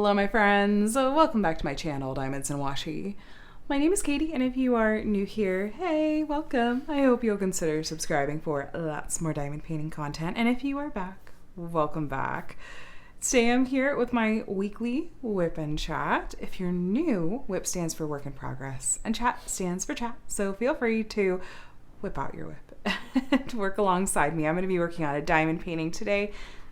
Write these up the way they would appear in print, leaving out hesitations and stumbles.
Hello my friends, welcome back to my channel, Diamonds and Washi. My name is Katie, and if you are new here, hey, welcome. I hope you'll consider subscribing for lots more diamond painting content, and if you are back, welcome back. Today I'm here with my weekly WIP and Chat. If you're new, WIP stands for work in progress, and Chat stands for chat, so feel free to whip out your WIP and work alongside me. I'm going to be working on a diamond painting today,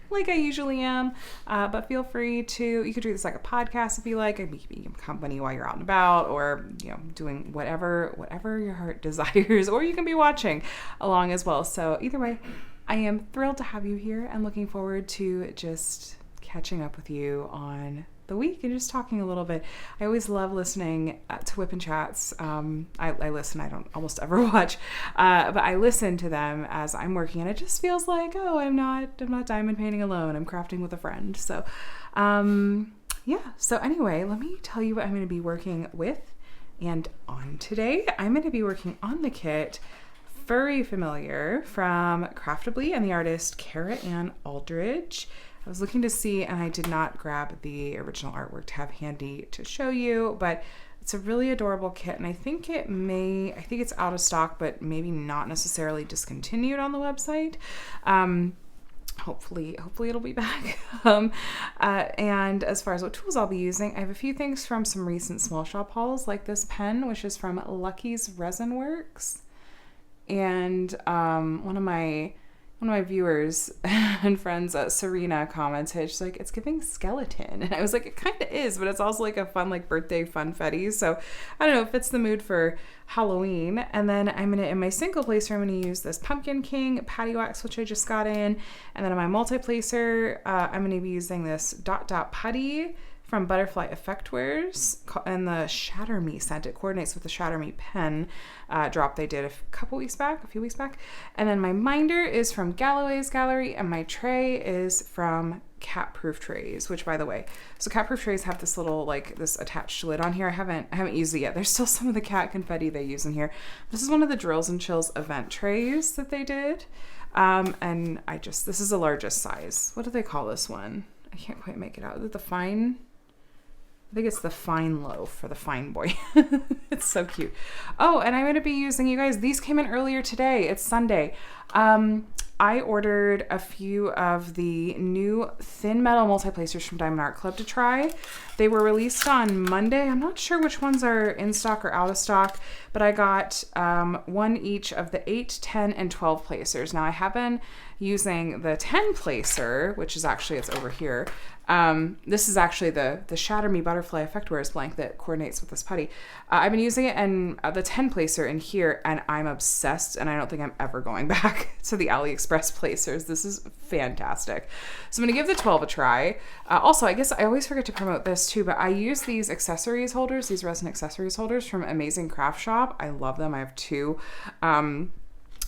like I usually am, but feel free to, you could treat this like a podcast if you like. It could be company while you're out and about, or, you know, doing whatever your heart desires, or you can be watching along as well. So either way, I am thrilled to have you here and looking forward to just catching up with you on the week and just talking a little bit. I always love listening to WIP and Chats. I listen, I don't almost ever watch, but I listen to them as I'm working, and it just feels like, oh, I'm not diamond painting alone. I'm crafting with a friend. So, yeah. So anyway, let me tell you what I'm going to be working with and on today. I'm going to be working on the kit Furry Familiar from Craftably and the artist Kara Ann Aldridge. I was looking to see, and I did not grab the original artwork to have handy to show you, but it's a really adorable kit, and I think it's out of stock, but maybe not necessarily discontinued on the website. Hopefully it'll be back. And as far as what tools I'll be using, I have a few things from some recent small shop hauls, like this pen, which is from Lucky's Resin Works. And one of my viewers and friends, Serena, commented, she's like, it's giving skeleton. And I was like, it kind of is, but it's also like a fun, like, birthday funfetti. So I don't know, it fits the mood for Halloween. And then in my single placer, I'm going to use this Pumpkin King patty wax, which I just got in. And then in my multi-placer, I'm going to be using this Dot Dot Putty from Butterfly Effectwares and the Shatter Me scent. It coordinates with the Shatter Me pen drop they did a few weeks back. And then my minder is from Galloway's Gallery, and my tray is from Cat Proof Trays, which, by the way, so Cat Proof Trays have this little, like, this attached lid on here. I haven't used it yet. There's still some of the cat confetti they use in here. This is one of the Drills and Chills event trays that they did. And this is the largest size. What do they call this one? I can't quite make it out. Is it the fine? I think it's the fine loaf for the fine boy. It's so cute. Oh, and I'm going to be using, you guys, these came in earlier today. It's Sunday. I ordered a few of the new thin metal multi-placers from Diamond Art Club to try. They were released on Monday. I'm not sure which ones are in stock or out of stock, but I got one each of the 8, 10, and 12 placers. Now I have been using the 10 placer, which is actually, it's over here. This is actually the Shatter Me Butterfly Effectwares blank that coordinates with this putty. I've been using it in the 10 placer in here, and I'm obsessed, and I don't think I'm ever going back to the AliExpress placers. This is fantastic. So I'm going to give the 12 a try. Also, I guess I always forget to promote this too, but I use these accessories holders, these resin accessories holders from Amazing Craft Shop. I love them. I have two.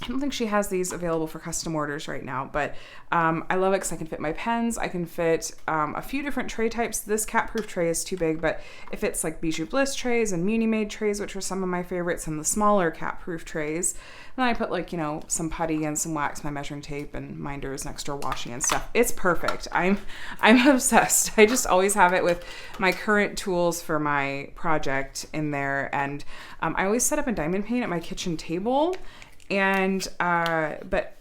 I don't think she has these available for custom orders right now, but I love it because I can fit my pens. I can fit a few different tray types. This cat-proof tray is too big, but if it's like Bijou Bliss trays and Muni-Made trays, which are some of my favorites, and the smaller cat-proof trays, then I put, like, you know, some putty and some wax, my measuring tape, and minders and extra washi and stuff. It's perfect. I'm obsessed. I just always have it with my current tools for my project in there, and I always set up a diamond paint at my kitchen table. And, but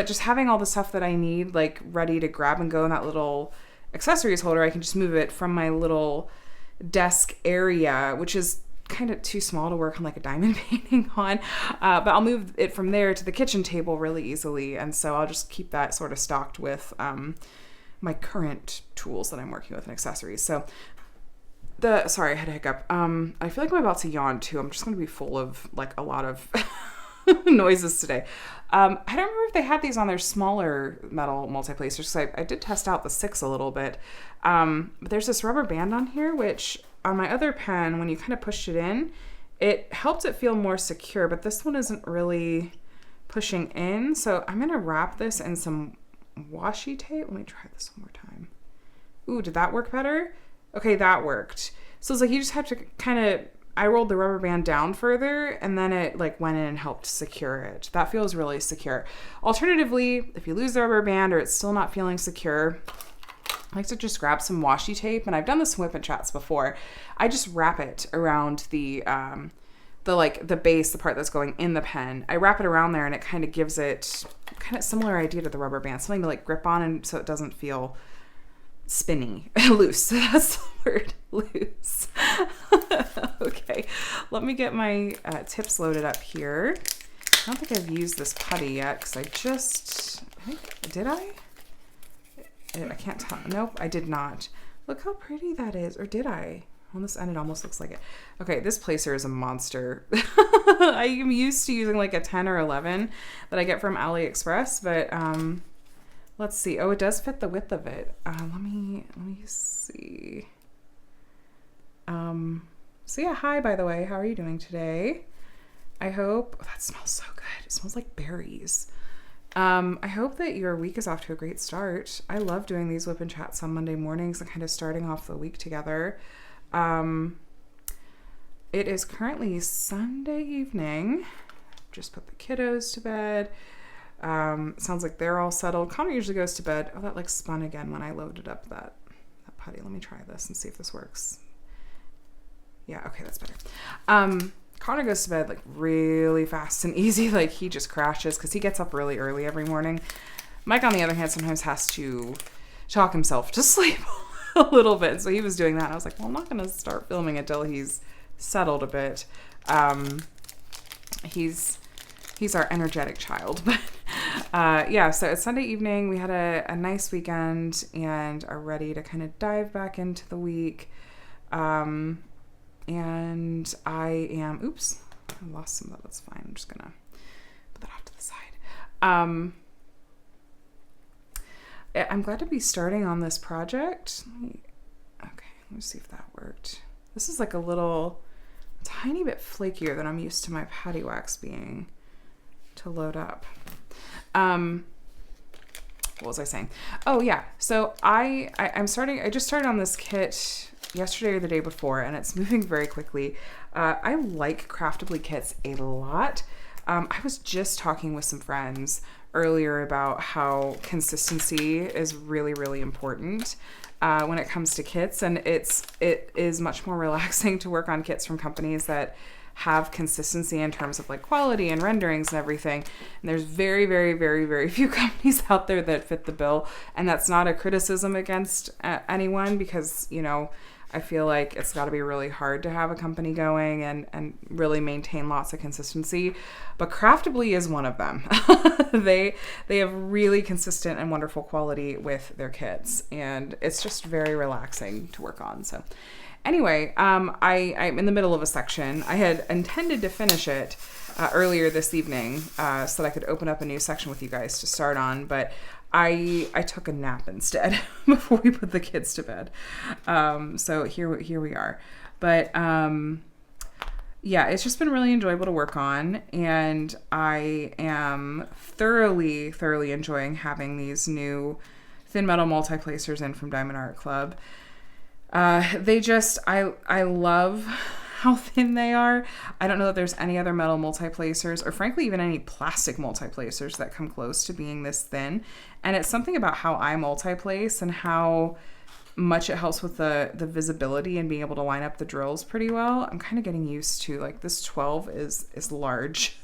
just having all the stuff that I need, like, ready to grab and go in that little accessories holder, I can just move it from my little desk area, which is kind of too small to work on, like, a diamond painting on. But I'll move it from there to the kitchen table really easily. And so I'll just keep that sort of stocked with, my current tools that I'm working with and accessories. So sorry, I had a hiccup. I feel like I'm about to yawn too. I'm just going to be full of, like, a lot of noises today. I don't remember if they had these on their smaller metal multi-placers, because I did test out the 6 a little bit. But there's this rubber band on here, which on my other pen, when you kind of pushed it in, it helped it feel more secure, but this one isn't really pushing in. So I'm going to wrap this in some washi tape. Let me try this one more time. Ooh, did that work better? Okay, that worked. So it's like you just have to kind of, I rolled the rubber band down further, and then it, like, went in and helped secure it. That feels really secure. Alternatively, if you lose the rubber band or it's still not feeling secure, I like to just grab some washi tape, and I've done this in WIP and Chats before. I just wrap it around the base, the part that's going in the pen. I wrap it around there, and it kind of gives it kind of similar idea to the rubber band, something to like grip on, and so it doesn't feel spinny, loose. That's the word, loose. Okay, let me get my tips loaded up here. I don't think I've used this putty yet because did I? I can't tell. Nope, I did not. Look how pretty that is. Or did I? On this end, it almost looks like it. Okay, this placer is a monster. I am used to using like a 10 or 11 that I get from AliExpress, but let's see. Oh, it does fit the width of it. Let me see. So yeah, hi, by the way. How are you doing today? I hope, that smells so good. It smells like berries. I hope that your week is off to a great start. I love doing these WIP and Chats on Monday mornings and kind of starting off the week together. It is currently Sunday evening. Just put the kiddos to bed. Sounds like they're all settled. Connor usually goes to bed. Oh, that like spun again when I loaded up that putty. Let me try this and see if this works. Yeah, okay, that's better. Connor goes to bed like really fast and easy. Like he just crashes because he gets up really early every morning. Mike, on the other hand, sometimes has to talk himself to sleep a little bit. So he was doing that. And I was like, well, I'm not going to start filming until he's settled a bit. He's our energetic child. But yeah, so it's Sunday evening. We had a nice weekend and are ready to kind of dive back into the week. And I am, oops, I lost some of that. That's fine. I'm just going to put that off to the side. I'm glad to be starting on this project. Let me see if that worked. This is like a tiny bit flakier than I'm used to my patty wax being to load up. What was I saying? Oh yeah. So I just started on this kit yesterday or the day before, and it's moving very quickly. I like Craftably kits a lot. I was just talking with some friends earlier about how consistency is really, really important when it comes to kits, and it is much more relaxing to work on kits from companies that have consistency in terms of like quality and renderings and everything. And there's very, very, very, very few companies out there that fit the bill, and that's not a criticism against anyone, because I feel like it's got to be really hard to have a company going and really maintain lots of consistency. But Craftably is one of them. They have really consistent and wonderful quality with their kits, and it's just very relaxing to work on. So anyway, I'm in the middle of a section. I had intended to finish it earlier this evening so that I could open up a new section with you guys to start on, but I took a nap instead before we put the kids to bed. So here we are. But yeah, it's just been really enjoyable to work on, and I am thoroughly enjoying having these new thin metal multi-placers in from Diamond Art Club. I love how thin they are. I don't know that there's any other metal multi-placers, or frankly even any plastic multi-placers, that come close to being this thin. And it's something about how I multi-place and how much it helps with the visibility and being able to line up the drills pretty well. I'm kind of getting used to, like, this 12 is large.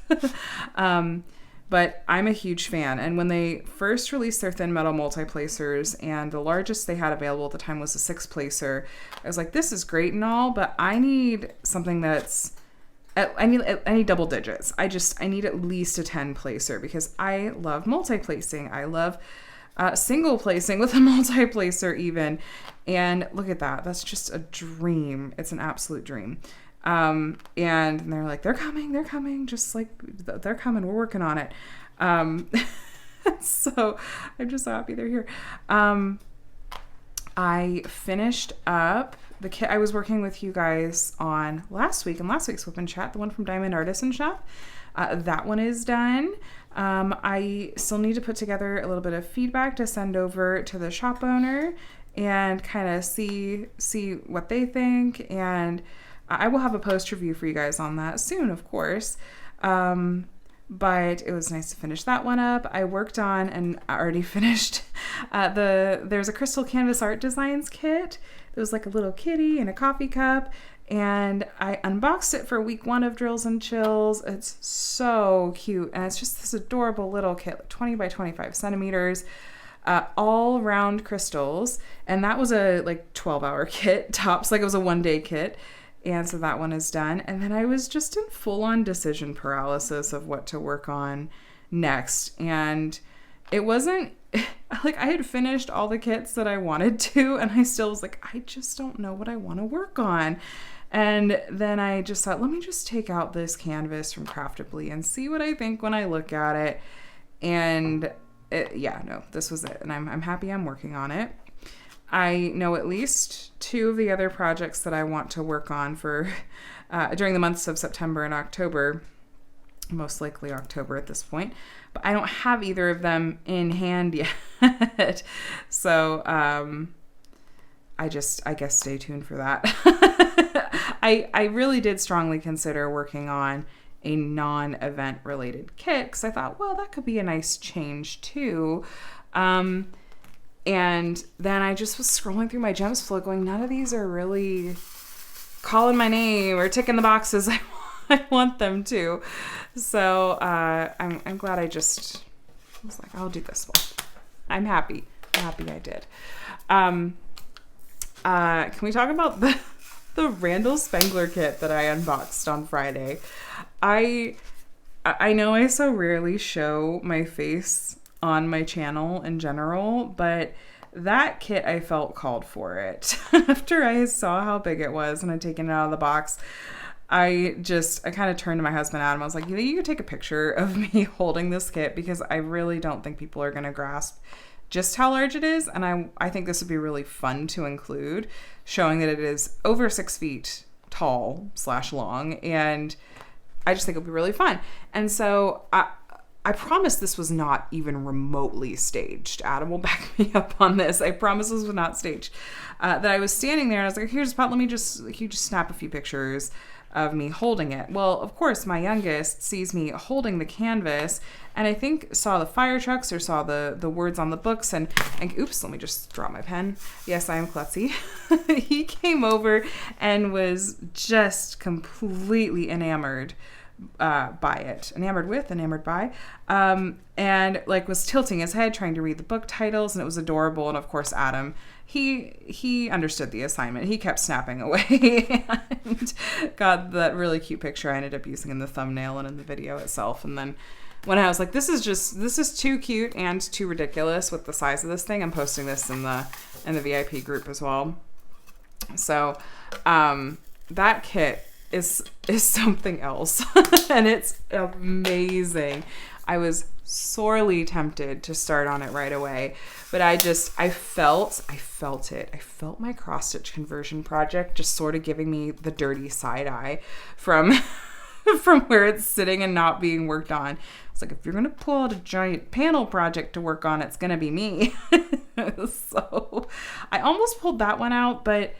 But I'm a huge fan. And when they first released their thin metal multi-placers, and the largest they had available at the time was a 6-placer, I was like, this is great and all, but I need something that's, I need double digits. I need at least a 10-placer, because I love multi-placing. I love single placing with a multi-placer even. And look at that. That's just a dream. It's an absolute dream. And they're like, they're coming, just like they're coming. We're working on it. So I'm just so happy they're here. I finished up the kit I was working with you guys on last week, in last week's WIP and Chat, the one from Diamond Artisan Shop. That one is done. I still need to put together a little bit of feedback to send over to the shop owner and kind of see what they think, and I will have a post review for you guys on that soon, of course. but it was nice to finish that one up. I worked on and already finished there's a Crystal Canvas Art Designs kit. It was like a little kitty and a coffee cup, and I unboxed it for week 1 of Drills and Chills. It's so cute, and it's just this adorable little kit, like 20 by 25 centimeters, all round crystals, and that was a like 12-hour kit tops, like it was a 1-day kit. And so that one is done. And then I was just in full-on decision paralysis of what to work on next. And it wasn't like I had finished all the kits that I wanted to, and I still was like, I just don't know what I want to work on. And then I just thought, let me just take out this canvas from Craftably and see what I think when I look at it. And this was it. And I'm happy I'm working on it. I know at least 2 of the other projects that I want to work on for during the months of September and October, most likely October at this point, but I don't have either of them in hand yet. So I guess stay tuned for that. I really did strongly consider working on a non-event related kit because I thought, well, that could be a nice change too. And then I just was scrolling through my gems flow going, none of these are really calling my name or ticking the boxes I want them to. So I'm glad I just was like, I'll do this one. I'm happy. I did. Can we talk about the Randall Spangler kit that I unboxed on Friday? I know I so rarely show my face on my channel in general, but that kit I felt called for it. After I saw how big it was and I'd taken it out of the box, I kind of turned to my husband Adam. I was like, you could take a picture of me holding this kit because I really don't think people are going to grasp just how large it is. And I think this would be really fun to include, showing that it is over 6 feet tall / long. And I just think it'll be really fun. And so I promise this was not even remotely staged. Adam will back me up on this. I promise this was not staged. That I was standing there and I was like, here's a spot. Can you just snap a few pictures of me holding it? Well, of course, my youngest sees me holding the canvas and I think saw the fire trucks or saw the words on the books and oops, let me just drop my pen. Yes, I am klutzy. He came over and was just completely enamored by it, enamored by, and like was tilting his head trying to read the book titles, and it was adorable. And of course, Adam, he understood the assignment. He kept snapping away and got that really cute picture I ended up using in the thumbnail and in the video itself. And then when I was like, this is too cute and too ridiculous with the size of this thing, I'm posting this in the VIP group as well. So that kit is something else and it's amazing. I was sorely tempted to start on it right away, but I felt it. I felt my cross stitch conversion project just sort of giving me the dirty side eye from where it's sitting and not being worked on. It's like, if you're gonna pull out a giant panel project to work on, it's gonna be me. So I almost pulled that one out, but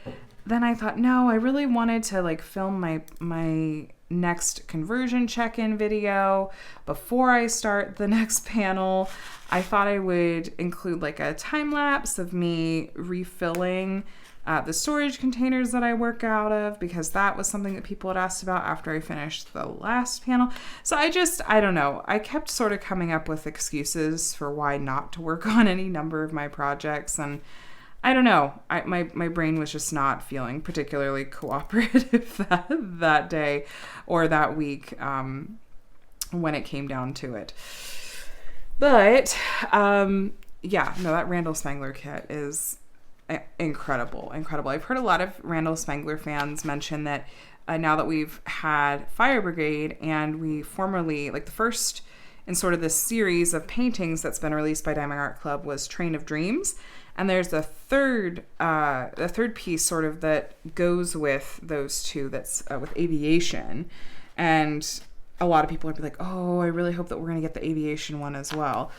then I thought, no, I really wanted to like film my next conversion check-in video before I start the next panel. I thought I would include like a time lapse of me refilling the storage containers that I work out of, because that was something that people had asked about after I finished the last panel. So I don't know. I kept sort of coming up with excuses for why not to work on any number of my projects, and I don't know. My brain was just not feeling particularly cooperative that day or that week when it came down to it. But that Randall Spangler kit is incredible. I've heard a lot of Randall Spangler fans mention that now that we've had Fire Brigade and we formerly, like the first in sort of this series of paintings that's been released by Diamond Art Club was Train of Dreams. And there's a third piece sort of that goes with those two, that's with aviation. And a lot of people are like, oh, I really hope that we're going to get the aviation one as well.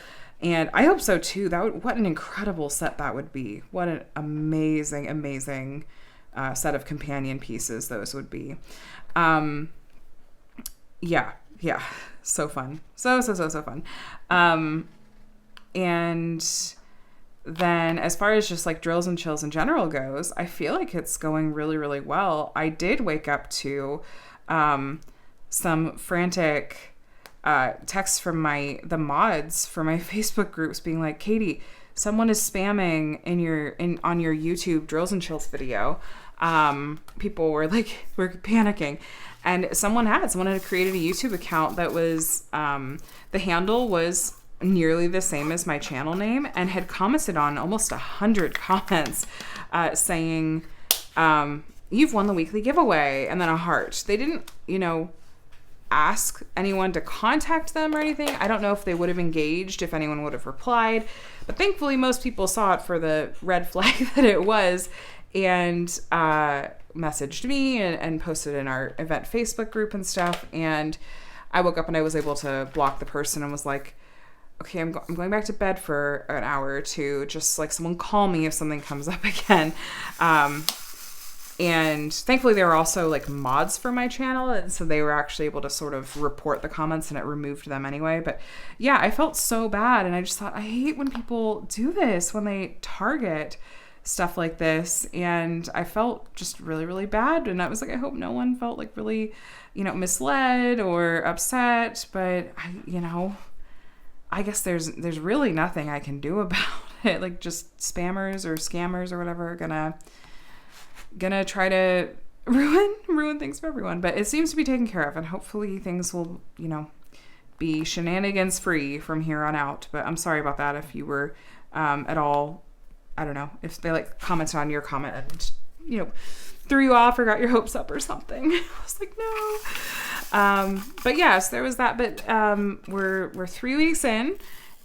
And I hope so too. What an incredible set that would be. What an amazing set of companion pieces those would be. Yeah. So fun. So fun. And then as far as just like drills and chills in general goes, I feel like it's going really, really well. I did wake up to some frantic texts from the mods for my Facebook groups being like, Katie, someone is spamming on your YouTube drills and chills video. People were panicking, and someone had created a YouTube account that was the handle was nearly the same as my channel name, and had commented on almost 100 comments saying, you've won the weekly giveaway, and then a heart. They didn't, ask anyone to contact them or anything. I don't know if they would have engaged, if anyone would have replied, but thankfully most people saw it for the red flag that it was, and messaged me and posted in our event Facebook group and stuff. And I woke up and I was able to block the person and was like, okay, I'm going back to bed for an hour or two. Just like someone call me if something comes up again. And thankfully they were also like mods for my channel. And so they were actually able to sort of report the comments, and it removed them anyway. But yeah, I felt so bad. And I just thought, I hate when people do this, when they target stuff like this. And I felt just really, really bad. And I was like, I hope no one felt like really, misled or upset. But I guess there's really nothing I can do about it. Like, just spammers or scammers or whatever are gonna try to ruin things for everyone. But it seems to be taken care of, and hopefully things will, be shenanigans free from here on out. But I'm sorry about that if you were at all, I don't know, if they commented on your comment and threw you off or got your hopes up or something. I was like, no. But yes, there was that. But we're 3 weeks in,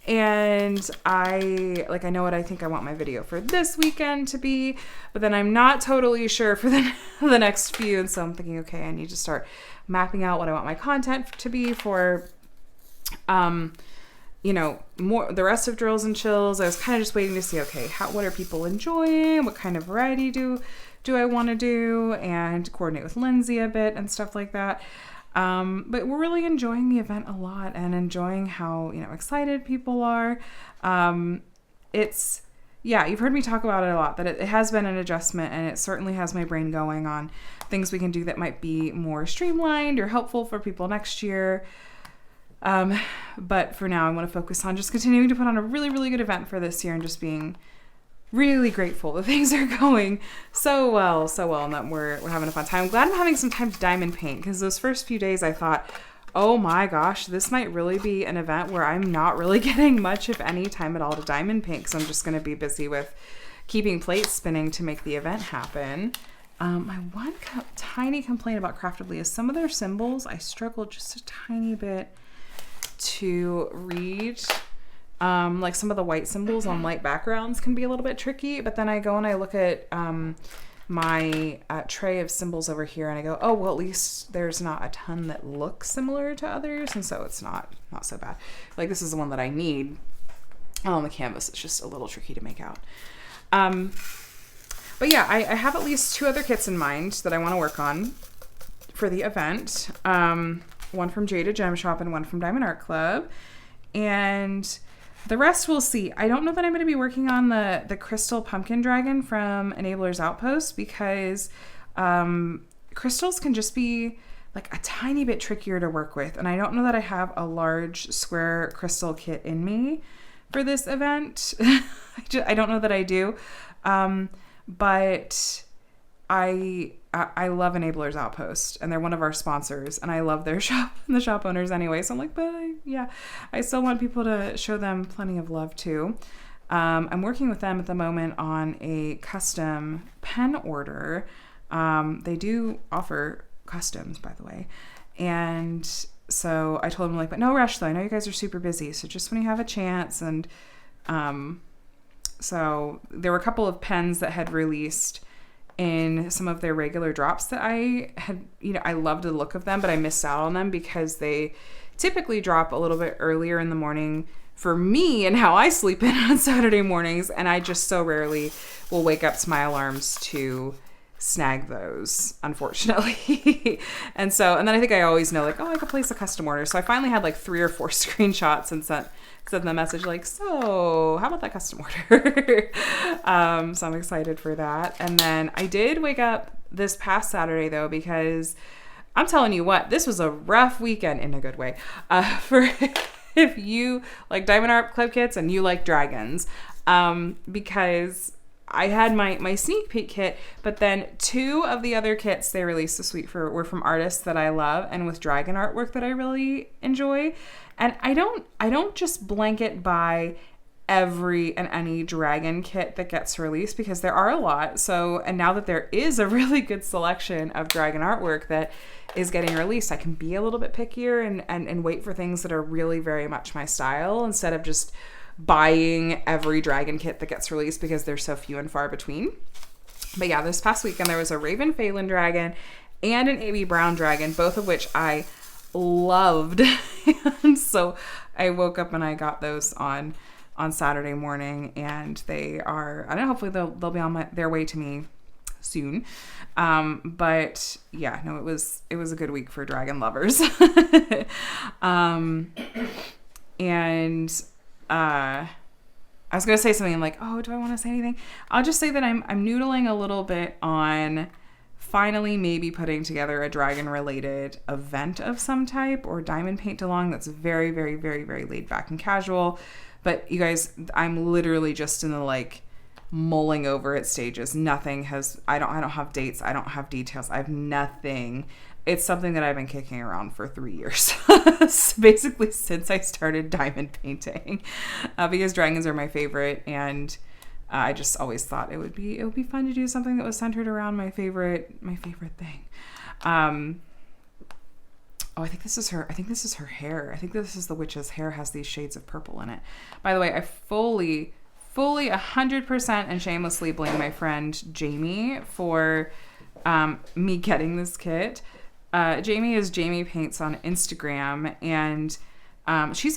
and I know what I think I want my video for this weekend to be, but then I'm not totally sure for the next few. And so I'm thinking, okay, I need to start mapping out what I want my content to be for, more the rest of drills and chills. I was kind of just waiting to see, okay, what are people enjoying? What kind of variety do I want to do, and coordinate with Lindsay a bit and stuff like that. But we're really enjoying the event a lot, and enjoying how, excited people are. You've heard me talk about it a lot, that it has been an adjustment, and it certainly has my brain going on things we can do that might be more streamlined or helpful for people next year. But for now, I want to focus on just continuing to put on a really, really good event for this year, and just being really grateful that things are going so well, and that we're having a fun time. I'm glad I'm having some time to diamond paint, because those first few days I thought, oh my gosh, this might really be an event where I'm not really getting much, if any, time at all to diamond paint, because I'm just going to be busy with keeping plates spinning to make the event happen. My one tiny complaint about Craftedly is some of their symbols I struggle just a tiny bit to read. Like some of the white symbols on light backgrounds can be a little bit tricky, but then I go and I look at my tray of symbols over here, and I go, oh, well, at least there's not a ton that look similar to others, and so it's not so bad. Like, this is the one that I need on the canvas. It's just a little tricky to make out. But yeah, I have at least 2 other kits in mind that I want to work on for the event. One from Jada Gem Shop and one from Diamond Art Club. And the rest we'll see. I don't know that I'm going to be working on the Crystal Pumpkin Dragon from Enabler's Outpost, because crystals can just be like a tiny bit trickier to work with. And I don't know that I have a large square crystal kit in me for this event. I don't know that I do. But I love Enabler's Outpost, and they're one of our sponsors, and I love their shop and the shop owners anyway. So I'm like, but I still want people to show them plenty of love too. I'm working with them at the moment on a custom pen order. They do offer customs, by the way. And so I told them, like, but no rush though. I know you guys are super busy. So just when you have a chance. And so there were a couple of pens that had released in some of their regular drops that I had, I loved the look of them, but I missed out on them because they typically drop a little bit earlier in the morning for me and how I sleep in on Saturday mornings. And I just so rarely will wake up to my alarms to snag those, unfortunately. and then I think I always know, like, oh, I could place a custom order. So I finally had like 3 or 4 screenshots and sent the message like, so how about that custom order? So I'm excited for that. And then I did wake up this past Saturday though, because I'm telling you what, this was a rough weekend in a good way. For if you like diamond art club kits and you like dragons, because I had my sneak peek kit, but then 2 of the other kits they released this week were from artists that I love and with dragon artwork that I really enjoy. And I don't just blanket buy every and any dragon kit that gets released, because there are a lot. So, and now that there is a really good selection of dragon artwork that is getting released, I can be a little bit pickier and wait for things that are really very much my style, instead of just buying every dragon kit that gets released because they're so few and far between. But yeah, this past weekend there was a Raven Phelan dragon and an AB Brown dragon, both of which I loved. And so I woke up and I got those on Saturday morning, and they are, I don't know, hopefully they'll be on their way to me soon. But yeah, no, it was a good week for dragon lovers. And I was going to say something like, oh, do I want to say anything? I'll just say that I'm noodling a little bit on finally maybe putting together a dragon related event of some type, or diamond paint along that's very, very, very, very laid back and casual. But you guys, I'm literally just in the like mulling over it stages. Nothing has, I don't have dates. I don't have details. I have nothing. It's something that I've been kicking around for 3 years. Basically since I started diamond painting, because dragons are my favorite. And I just always thought it would be fun to do something that was centered around my favorite thing. Oh, I think this is her hair. I think this is the witch's hair, has these shades of purple in it. By the way, I fully 100% and shamelessly blame my friend Jamie for me getting this kit. Jamie is Jamie Paints on Instagram, and she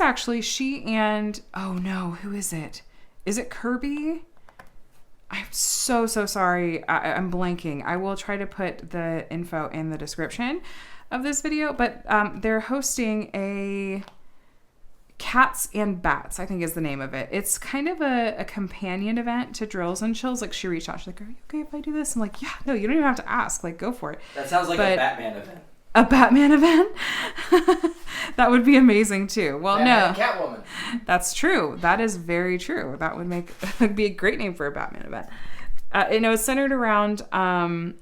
and oh no, who is it? Is it Kirby? I'm so sorry. I'm blanking. I will try to put the info in the description of this video, but they're hosting a Cats and Bats, I think is the name of it. It's kind of a companion event to Drills and Chills. Like, she reached out, she's like, are you okay if I do this? I'm like, yeah, no, you don't even have to ask, like, go for it. That sounds like a Batman event. A Batman event? That would be amazing too. Well, Batman no. Catwoman. That's true. That is very true. That would be a great name for a Batman event. It's centered around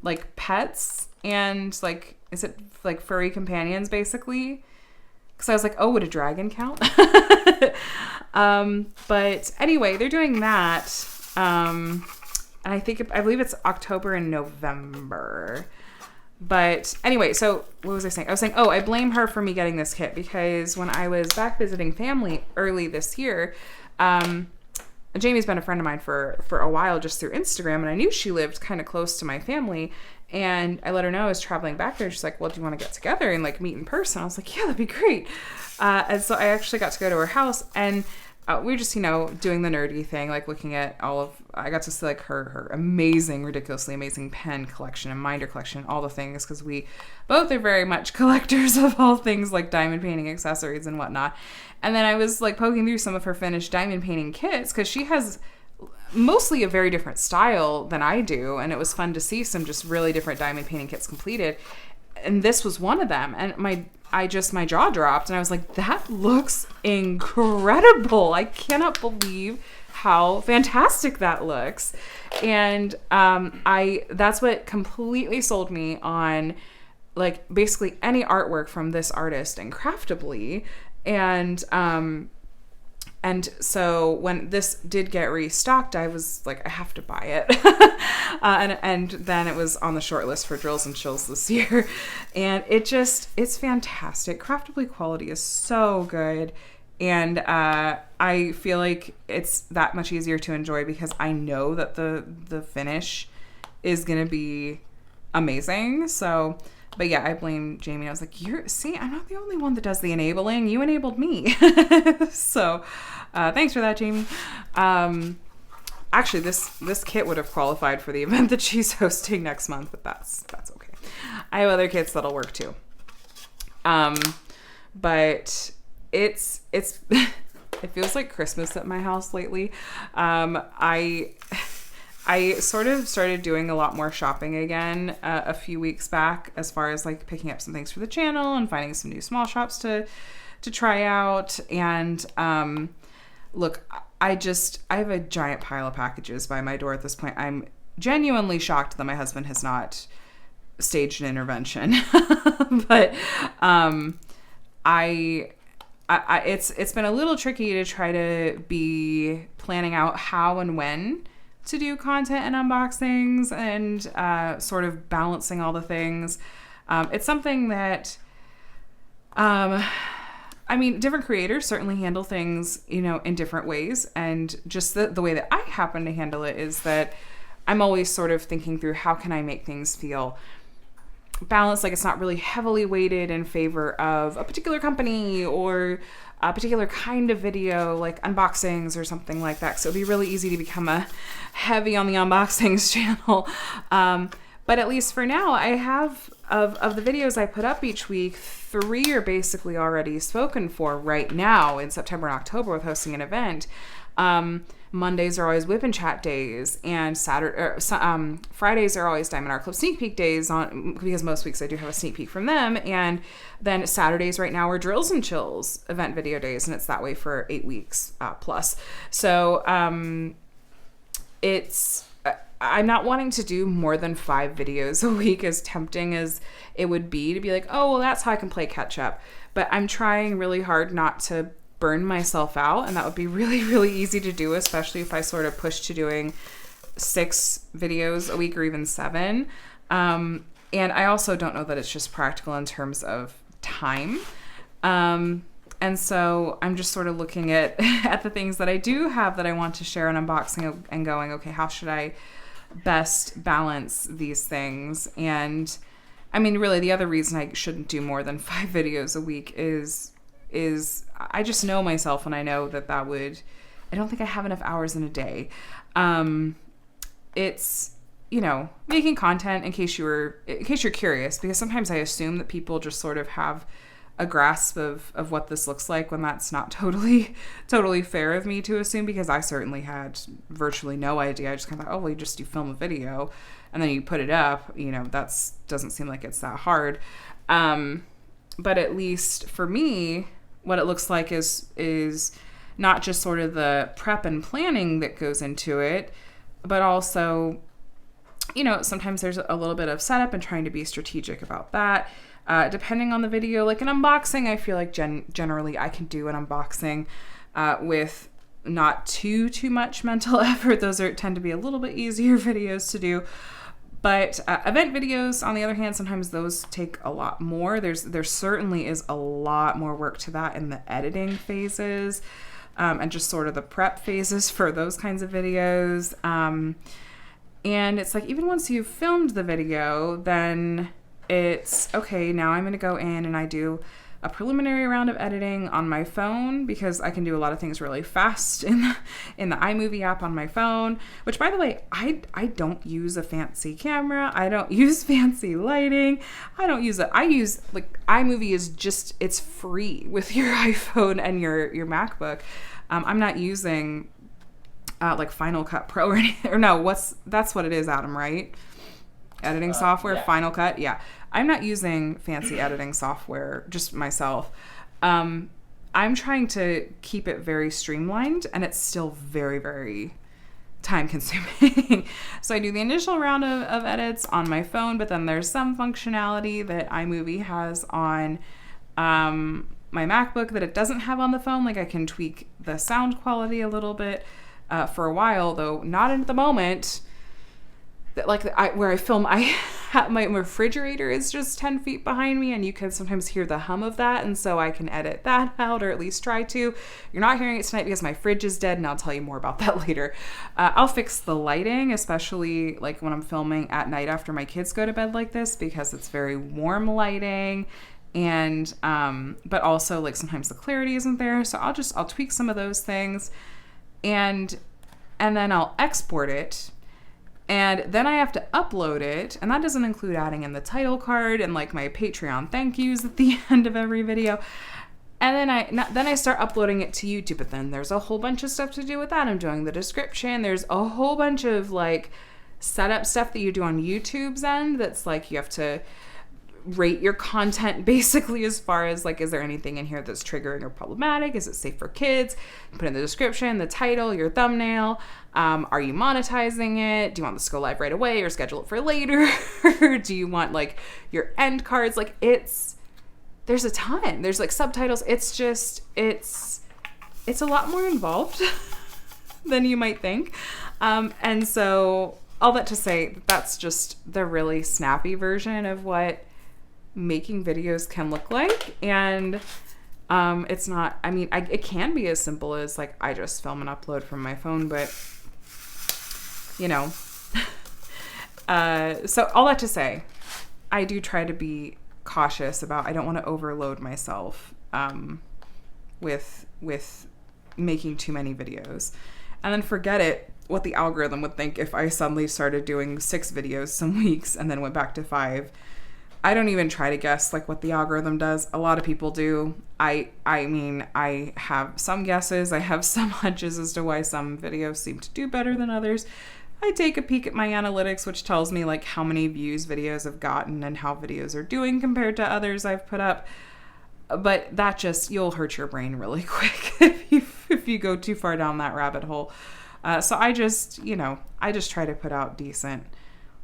like pets and like, is it like furry companions basically? Because I was like, oh, would a dragon count? But anyway, they're doing that. And I believe it's October and November. But anyway, so what was I saying? I was saying, oh, I blame her for me getting this kit, because when I was back visiting family early this year, Jamie's been a friend of mine for a while just through Instagram, and I knew she lived kind of close to my family, and I let her know I was traveling back there. She's like, well, do you want to get together and like meet in person? I was like, yeah, that'd be great. And so I actually got to go to her house, and we were just, doing the nerdy thing, like looking at I got to see like her amazing, ridiculously amazing pen collection and minder collection, all the things, because we both are very much collectors of all things like diamond painting accessories and whatnot. And then I was like poking through some of her finished diamond painting kits, because she has mostly a very different style than I do, and it was fun to see some just really different diamond painting kits completed. And this was one of them, and my jaw dropped, and I was like, that looks incredible. I cannot believe how fantastic that looks. And that's what completely sold me on like basically any artwork from this artist and Craftably. And so when this did get restocked, I was like, I have to buy it. And then it was on the short list for Drills and Chills this year. And it's fantastic. Craftably quality is so good. And I feel like it's that much easier to enjoy because I know that the finish is going to be amazing. So, but yeah, I blame Jamie. I was like, I'm not the only one that does the enabling. You enabled me. So thanks for that, Jamie. actually, this kit would have qualified for the event that she's hosting next month, but that's okay. I have other kits that'll work too. But it's it feels like Christmas at my house lately. I sort of started doing a lot more shopping again a few weeks back, as far as like picking up some things for the channel and finding some new small shops to try out. And look, I have a giant pile of packages by my door at this point. I'm genuinely shocked that my husband has not staged an intervention. But it's been a little tricky to try to be planning out how and when to do content and unboxings, and sort of balancing all the things. It's something that, different creators certainly handle things, in different ways. And just the way that I happen to handle it is that I'm always sort of thinking through how can I make things feel balanced, like it's not really heavily weighted in favor of a particular company or a particular kind of video, like unboxings or something like that. So it'd be really easy to become a heavy on the unboxings channel. But at least for now, I have, of the videos I put up each week, 3 are basically already spoken for right now in September and October with hosting an event. Mondays are always WIP and Chat days, and Fridays are always Diamond Art Club sneak peek days, because most weeks I do have a sneak peek from them. And then Saturdays right now are Drills and Chills event video days, and it's that way for 8 weeks plus. So I'm not wanting to do more than 5 videos a week, as tempting as it would be to be like, oh, well, that's how I can play catch up. But I'm trying really hard not to burn myself out, and that would be really, really easy to do, especially if I sort of push to doing 6 videos a week or even 7. And I also don't know that it's just practical in terms of time. And so I'm just sort of looking at the things that I do have that I want to share and unboxing, and going, okay, how should I best balance these things? And really the other reason I shouldn't do more than 5 videos a week is I just know myself, and I know that I don't think I have enough hours in a day. It's, making content in case you're curious, because sometimes I assume that people just sort of have a grasp of what this looks like, when that's not totally fair of me to assume, because I certainly had virtually no idea. I just kind of thought, oh, well, you film a video and then you put it up, that doesn't seem like it's that hard. But at least for me, what it looks like is not just sort of the prep and planning that goes into it, but also, sometimes there's a little bit of setup and trying to be strategic about that. Depending on the video, like an unboxing, I feel like generally I can do an unboxing with not too much mental effort. Those tend to be a little bit easier videos to do. But event videos, on the other hand, sometimes those take a lot more. There certainly is a lot more work to that in the editing phases, and just sort of the prep phases for those kinds of videos. And it's like, even once you've filmed the video, then it's, okay, now I'm going to go in and I do a preliminary round of editing on my phone, because I can do a lot of things really fast in the iMovie app on my phone, which, by the way, I don't use a fancy camera. I don't use fancy lighting. I use like iMovie is just, it's free with your iPhone and your MacBook. I'm not using like Final Cut Pro or anything, or no, that's what it is, Adam, right? Editing software, yeah. Final Cut, yeah. I'm not using fancy editing software, just myself. I'm trying to keep it very streamlined, and it's still very, very time consuming. So I do the initial round of edits on my phone, but then there's some functionality that iMovie has on my MacBook that it doesn't have on the phone. Like, I can tweak the sound quality a little bit for a while, though not at the moment. Where I film, my refrigerator is just 10 feet behind me, and you can sometimes hear the hum of that, and so I can edit that out, or at least try to. You're not hearing it tonight because my fridge is dead, and I'll tell you more about that later. I'll fix the lighting, especially like when I'm filming at night after my kids go to bed like this, because it's very warm lighting, and but also like sometimes the clarity isn't there, so I'll tweak some of those things. And and then I'll export it, and then I have to upload it, and that doesn't include adding in the title card and like my Patreon thank yous at the end of every video. And then I start uploading it to YouTube, but then there's a whole bunch of stuff to do with that. I'm doing the description. There's a whole bunch of like setup stuff that you do on YouTube's end that's like you have to rate your content basically as far as like, is there anything in here that's triggering or problematic? Is it safe for kids? Put in the description, the title, your thumbnail. Are you monetizing it? Do you want this to go live right away or schedule it for later? Do you want like your end cards? Like there's a ton. There's like subtitles. It's just, it's a lot more involved than you might think. And so all that to say, that's just the really snappy version of what making videos can look like. And it's not, I mean, it can be as simple as like, I just film and upload from my phone, but you know, so all that to say, I do try to be cautious about, I don't want to overload myself with making too many videos, and then forget it what the algorithm would think if I suddenly started doing 6 videos some weeks and then went back to 5. I don't even try to guess like what the algorithm does. A lot of people do. I mean, I have some guesses. I have some hunches as to why some videos seem to do better than others. I take a peek at my analytics, which tells me like how many views videos have gotten and how videos are doing compared to others I've put up. But that just, you'll hurt your brain really quick if you go too far down that rabbit hole. So I just try to put out decent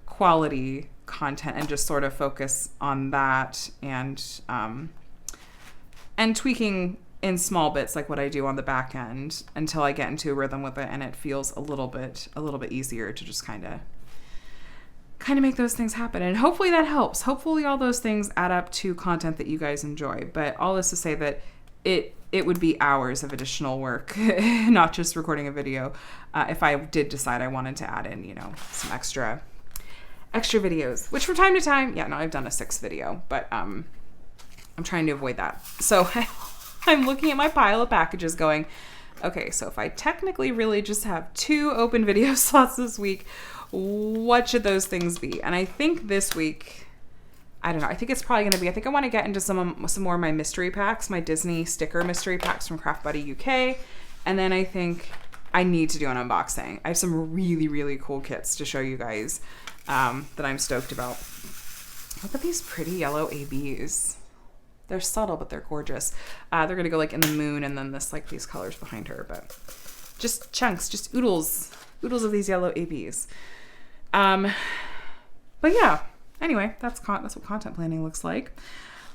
quality content and just sort of focus on that, and tweaking in small bits like what I do on the back end until I get into a rhythm with it and it feels a little bit easier to just kind of make those things happen. And hopefully that helps. Hopefully all those things add up to content that you guys enjoy. But all this to say that it would be hours of additional work, not just recording a video, if I did decide I wanted to add in, you know, some extra videos, which from time to time, I've done a 6th video, but I'm trying to avoid that. So I'm looking at my pile of packages going, okay, so if I technically really just have 2 open video slots this week, what should those things be? And I think this week, I don't know, I think it's probably going to be, I think I want to get into some more of my mystery packs, my Disney sticker mystery packs from Craft Buddy UK. And then I think I need to do an unboxing. I have some really, really cool kits to show you guys that I'm stoked about. Look at these pretty yellow ABs. They're subtle, but they're gorgeous. They're going to go like in the moon and then this like these colors behind her, but just chunks, just oodles of these yellow ABs. But yeah, anyway, that's what content planning looks like.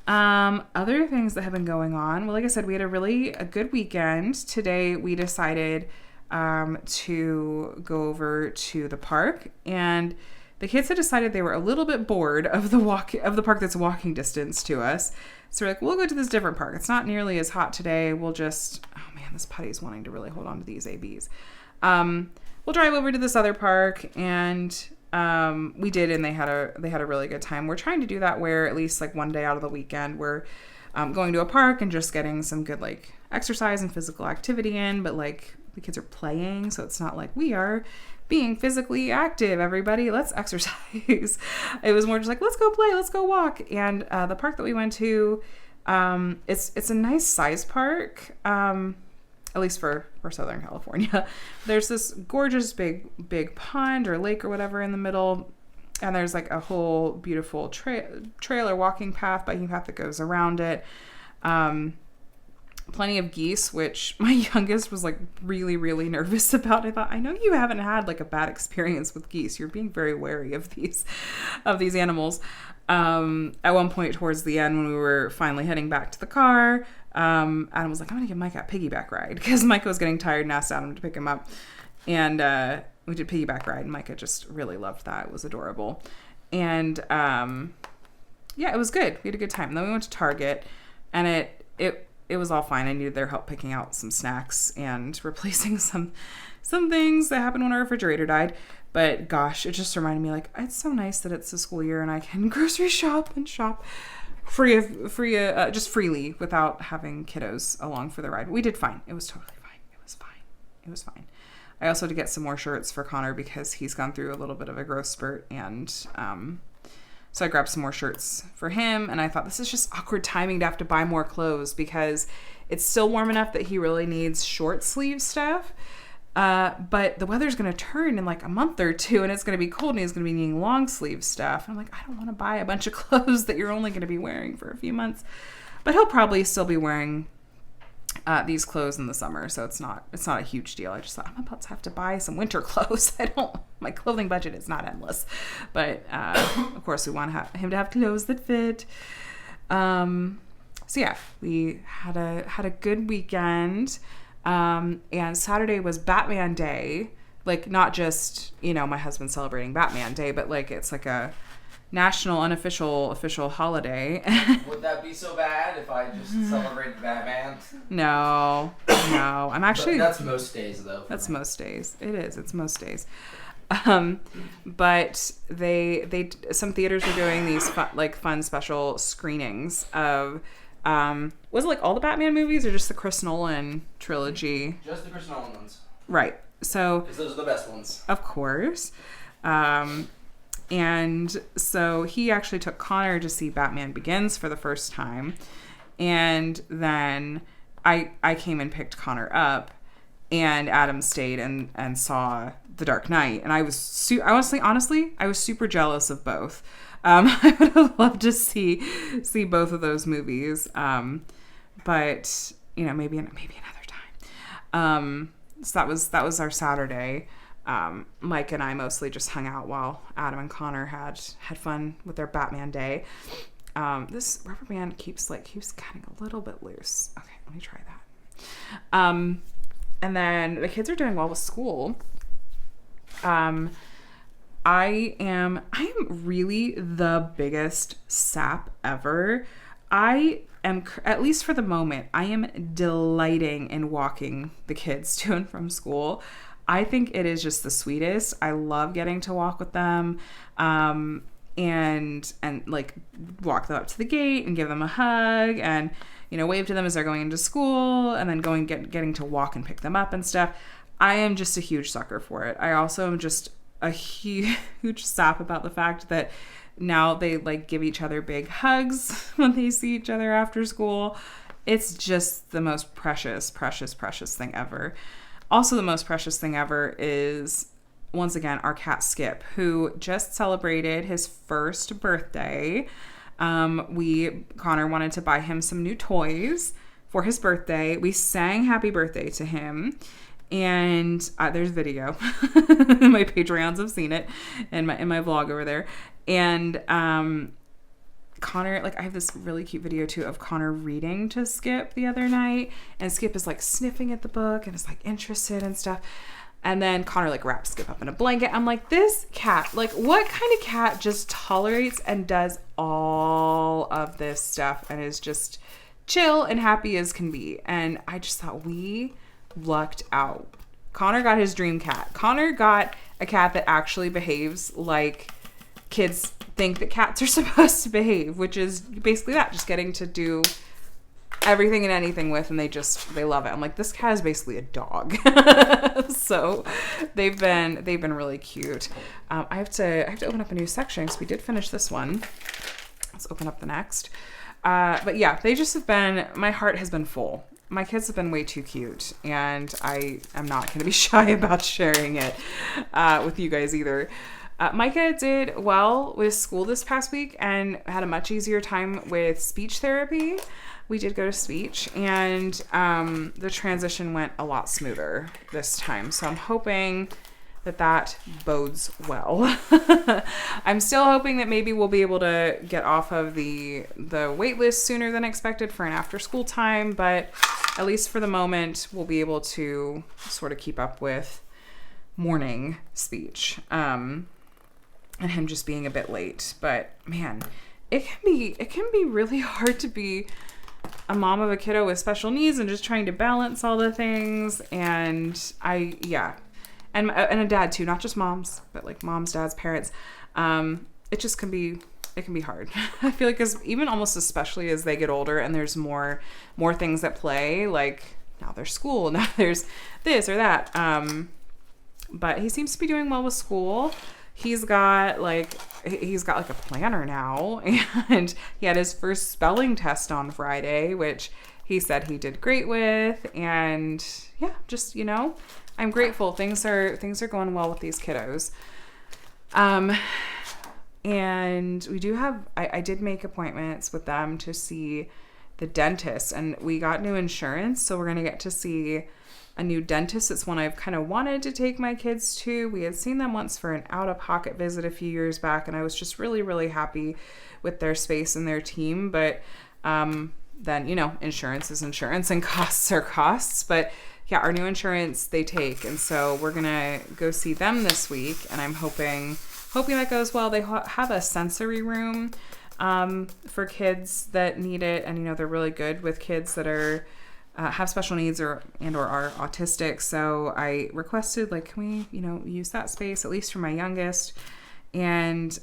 Other things that have been going on. Well, like I said, we had a good weekend. Today we decided to go over to the park, and the kids had decided they were a little bit bored of the park that's walking distance to us. So we're like, we'll go to this different park. It's not nearly as hot today. We'll just, oh man, this putty's wanting to really hold on to these ABs. We'll drive over to this other park, and we did, and they had a really good time. We're trying to do that where at least like one day out of the weekend we're going to a park and just getting some good like exercise and physical activity in, but like the kids are playing, so it's not like we are being physically active, everybody, let's exercise. It was more just like, let's go play, let's go walk. And the park that we went to, it's a nice size park, at least for Southern California. There's this gorgeous big pond or lake or whatever in the middle, and there's like a whole beautiful trail or walking path, biking path that goes around it. Plenty of geese, which my youngest was like really, really nervous about. I thought, I know you haven't had like a bad experience with geese. You're being very wary of these animals. At one point towards the end when we were finally heading back to the car, Adam was like, I'm going to give Micah a piggyback ride, because Micah was getting tired and asked Adam to pick him up. And we did piggyback ride, and Micah just really loved that. It was adorable. And it was good. We had a good time. And then we went to Target, and it was all fine. I needed their help picking out some snacks and replacing some things that happened when our refrigerator died. But gosh, it just reminded me, like, it's so nice that it's the school year and I can grocery shop just freely without having kiddos along for the ride. We did fine. It was totally fine. It was fine. I also had to get some more shirts for Connor because he's gone through a little bit of a growth spurt, and so I grabbed some more shirts for him, and I thought this is just awkward timing to have to buy more clothes because it's still warm enough that he really needs short sleeve stuff. But the weather's going to turn in like a month or two, and it's going to be cold, and he's going to be needing long sleeve stuff. And I'm like, I don't want to buy a bunch of clothes that you're only going to be wearing for a few months. But he'll probably still be wearing these clothes in the summer, so it's not a huge deal. I just thought, I'm about to have to buy some winter clothes. My clothing budget is not endless, but of course we want him to have clothes that fit. So yeah, we had a good weekend, and Saturday was Batman Day. Like, not just, my husband celebrating Batman Day, but like it's like a national unofficial official holiday. Would that be so bad if I just celebrated Batman? No. I'm actually... That's most days, though. That's me. Most days. It is. It's most days. But they some theaters are doing these fun special screenings of... was it like all the Batman movies or just the Chris Nolan trilogy? Just the Chris Nolan ones. Right. So... because those are the best ones. Of course. And so he actually took Connor to see Batman Begins for the first time. And then I came and picked Connor up, and Adam stayed and saw The Dark Knight. And I was honestly, I was super jealous of both. I would have loved to see both of those movies. But maybe another time. So that was our Saturday. Mike and I mostly just hung out while Adam and Connor had fun with their Batman Day. This rubber band keeps cutting a little bit loose. Okay, let me try that. And then the kids are doing well with school. I am really the biggest sap ever. I am, at least for the moment, I am delighting in walking the kids to and from school. I think it is just the sweetest. I love getting to walk with them, and like walk them up to the gate and give them a hug and, wave to them as they're going into school, and then getting to walk and pick them up and stuff. I am just a huge sucker for it. I also am just a huge sap about the fact that now they like give each other big hugs when they see each other after school. It's just the most precious thing ever. Also, the most precious thing ever is, once again, our cat Skip, who just celebrated his first birthday. Connor wanted to buy him some new toys for his birthday. We sang happy birthday to him, and there's video. My Patreons have seen it in my vlog over there. And Connor, I have this really cute video too of Connor reading to Skip the other night, and Skip is sniffing at the book and is interested and stuff. And then Connor wraps Skip up in a blanket. I'm like, this cat, what kind of cat just tolerates and does all of this stuff and is just chill and happy as can be? And I just thought we lucked out. Connor got his dream cat. Connor got a cat that actually behaves like kids think that cats are supposed to behave, which is basically that, just getting to do everything and anything with, and they love it. I'm like, this cat is basically a dog. So they've been really cute. I have to open up a new section because we did finish this one. Let's open up the next. But yeah, they just have been, my heart has been full. My kids have been way too cute, and I am not going to be shy about sharing it with you guys either. Micah did well with school this past week and had a much easier time with speech therapy. We did go to speech, and the transition went a lot smoother this time. So I'm hoping that bodes well. I'm still hoping that maybe we'll be able to get off of the wait list sooner than expected for an after school time, but at least for the moment, we'll be able to sort of keep up with morning speech. And him just being a bit late. But man, it can be really hard to be a mom of a kiddo with special needs and just trying to balance all the things. And and a dad too, not just moms, but moms, dads, parents. It just can be hard. I feel like, because even almost especially as they get older and there's more things at play, now there's school, now there's this or that. But he seems to be doing well with school. He's got like a planner now, and he had his first spelling test on Friday, which he said he did great with. And yeah, just, I'm grateful. Things are going well with these kiddos. And we do have, I did make appointments with them to see the dentist, and we got new insurance. So we're going to get to see a new dentist. It's one I've kind of wanted to take my kids to. We had seen them once for an out-of-pocket visit a few years back, and I was just really, really happy with their space and their team. But then, insurance is insurance and costs are costs. But yeah, our new insurance they take. And so we're going to go see them this week, and I'm hoping that goes well. They have a sensory room for kids that need it. And, they're really good with kids that are have special needs or are autistic. So I requested, can we, use that space, at least for my youngest. And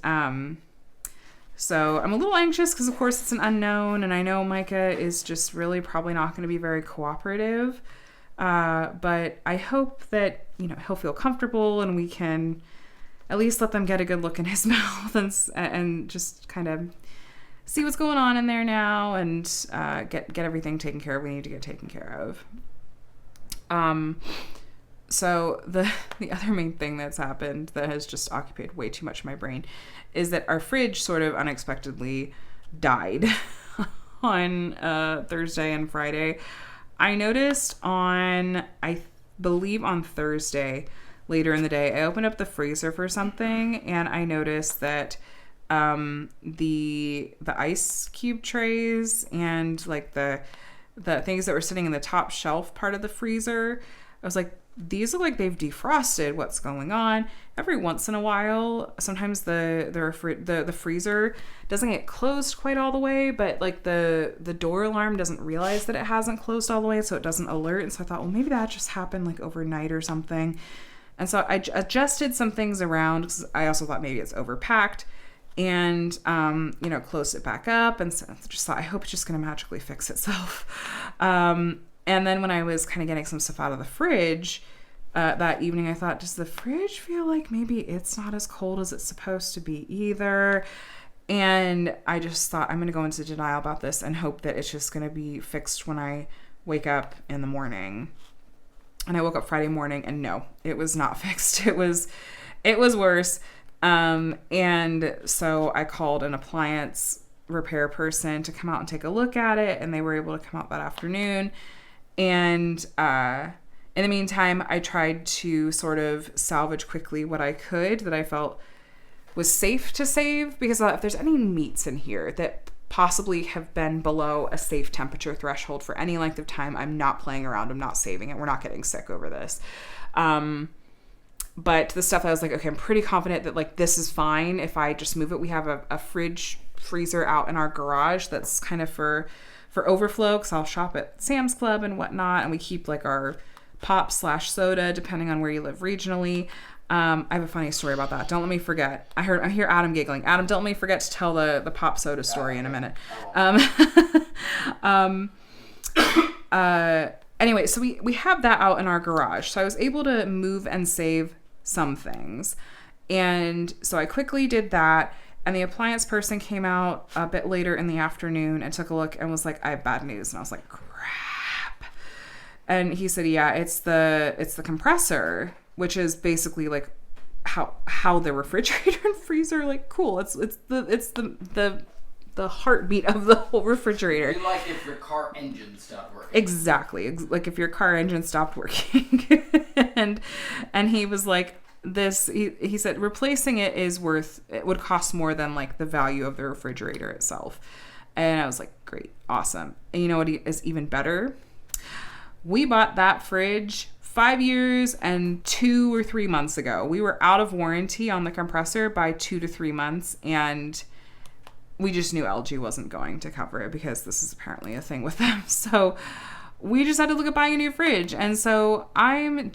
so I'm a little anxious because, of course, it's an unknown. And I know Micah is just really probably not going to be very cooperative. But I hope that, he'll feel comfortable and we can at least let them get a good look in his mouth and just kind of see what's going on in there now and get everything taken care of. We need to get taken care of. So the other main thing that's happened that has just occupied way too much of my brain is that our fridge sort of unexpectedly died on Thursday and Friday. I noticed I believe on Thursday, later in the day, I opened up the freezer for something, and I noticed that the ice cube trays and the things that were sitting in the top shelf part of the freezer, I was like, these look like they've defrosted. What's going on? Every once in a while, sometimes the freezer doesn't get closed quite all the way, but the door alarm doesn't realize that it hasn't closed all the way, so it doesn't alert. And so I thought, well, maybe that just happened overnight or something. And so I adjusted some things around because I also thought maybe it's overpacked, and closed it back up, and so just thought, I hope it's just going to magically fix itself. And then when I was kind of getting some stuff out of the fridge that evening, I thought, does the fridge feel like maybe it's not as cold as it's supposed to be either? And I just thought, I'm going to go into denial about this and hope that it's just going to be fixed when I wake up in the morning. And I woke up Friday morning, and no, it was not fixed. It was worse. And so I called an appliance repair person to come out and take a look at it, and they were able to come out that afternoon. And in the meantime, I tried to sort of salvage quickly what I could that I felt was safe to save, because if there's any meats in here that possibly have been below a safe temperature threshold for any length of time, I'm not playing around. I'm not saving it. We're not getting sick over this. But the stuff I was like, okay, I'm pretty confident that this is fine if I just move it. We have a freezer out in our garage that's kind of for overflow, because I'll shop at Sam's Club and whatnot, and we keep our pop/soda depending on where you live regionally. I have a funny story about that. Don't let me forget. I hear Adam giggling. Adam, don't let me forget to tell the pop soda story in a minute. Anyway, so we have that out in our garage. So I was able to move and save some things. And so I quickly did that. And the appliance person came out a bit later in the afternoon and took a look and was like, I have bad news. And I was like, crap. And he said, yeah, it's the compressor, which is basically how the refrigerator and freezer cool. It's the heartbeat of the whole refrigerator. You like if your car engine stopped working. Exactly. Like if your car engine stopped working. and he was like, he said replacing it would cost more than the value of the refrigerator itself. And I was like, great, awesome. And you know what is even better? We bought that fridge 5 years and 2 or 3 months ago. We were out of warranty on the compressor by 2 to 3 months, and we just knew LG wasn't going to cover it because this is apparently a thing with them. So we just had to look at buying a new fridge. And so I'm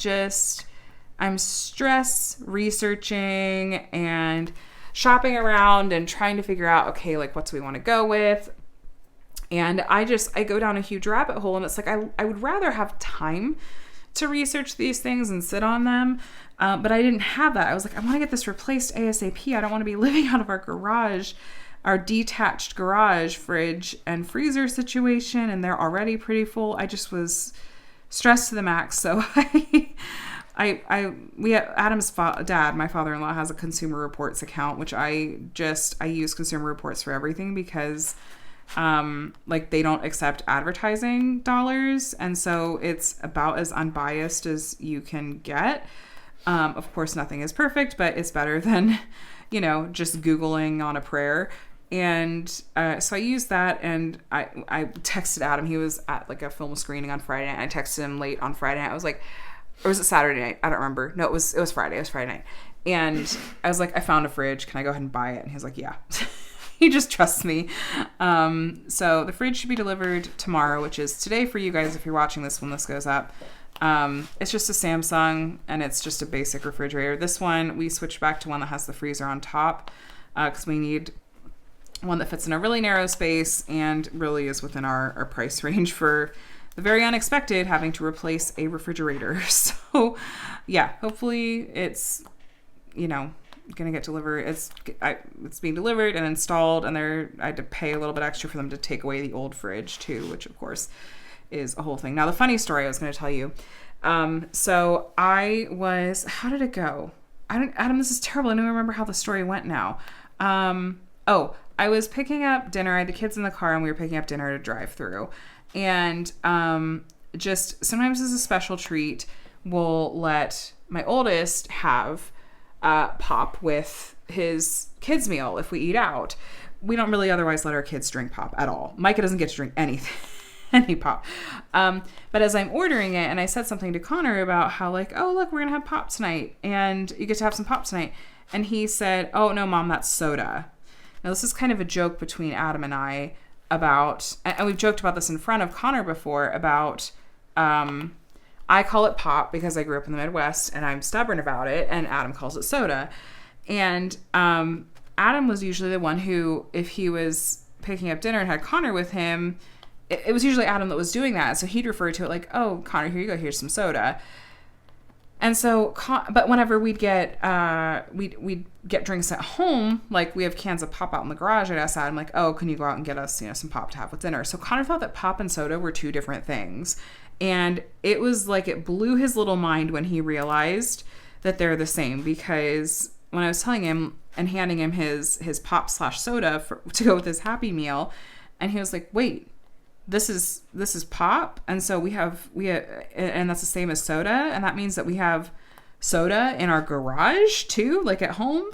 stress researching and shopping around and trying to figure out, okay, what do we want to go with? And I go down a huge rabbit hole, and it's I would rather have time to research these things and sit on them. But I didn't have that. I was like, I want to get this replaced ASAP. I don't want to be living out of our garage, our detached garage fridge and freezer situation. And they're already pretty full. I just was stressed to the max. So Adam's dad, my father-in-law, has a Consumer Reports account, which I use Consumer Reports for everything because like they don't accept advertising dollars. And so it's about as unbiased as you can get. Of course, nothing is perfect, but it's better than, just Googling on a prayer. And so I used that, and I texted Adam. He was at like a film screening on Friday night. I texted him late on Friday night. I was like, or was it Saturday night? I don't remember. No, it was Friday. It was Friday night. And I was like, I found a fridge. Can I go ahead and buy it? And he was like, yeah. He just trusts me. So the fridge should be delivered tomorrow, which is today for you guys if you're watching this when this goes up. It's just a Samsung, and it's just a basic refrigerator. This one, we switched back to one that has the freezer on top because we need one that fits in a really narrow space and really is within our price range for the very unexpected having to replace a refrigerator. So yeah, hopefully it's, gonna get delivered. It's being delivered and installed, and I had to pay a little bit extra for them to take away the old fridge too, which of course is a whole thing. Now the funny story I was going to tell you. So how did it go? Adam, this is terrible. I don't remember how the story went now. I was picking up dinner. I had the kids in the car, and we were picking up dinner to drive through. And just sometimes as a special treat, we'll let my oldest have pop with his kids' meal if we eat out. We don't really otherwise let our kids drink pop at all. Micah doesn't get to drink anything, any pop. But as I'm ordering it, and I said something to Connor about how like, oh, look, we're going to have pop tonight, and you get to have some pop tonight. And he said, oh, no, Mom, that's soda. Now, this is kind of a joke between Adam and I about, and we've joked about this in front of Connor before, about I call it pop because I grew up in the Midwest and I'm stubborn about it, and Adam calls it soda. And Adam was usually the one who, if he was picking up dinner and had Connor with him, it was usually Adam that was doing that. So he'd refer to it like, oh, Connor, here you go, here's some soda. And so, but whenever we'd get drinks at home, like we have cans of pop out in the garage, I'd ask Adam, like, oh, can you go out and get us, some pop to have with dinner? So Connor thought that pop and soda were two different things. And it was like, it blew his little mind when he realized that they're the same, because when I was telling him and handing him his pop/soda to go with his Happy Meal, and he was like, wait, this is pop, and so we have and that's the same as soda, and that means that we have soda in our garage too, like at home.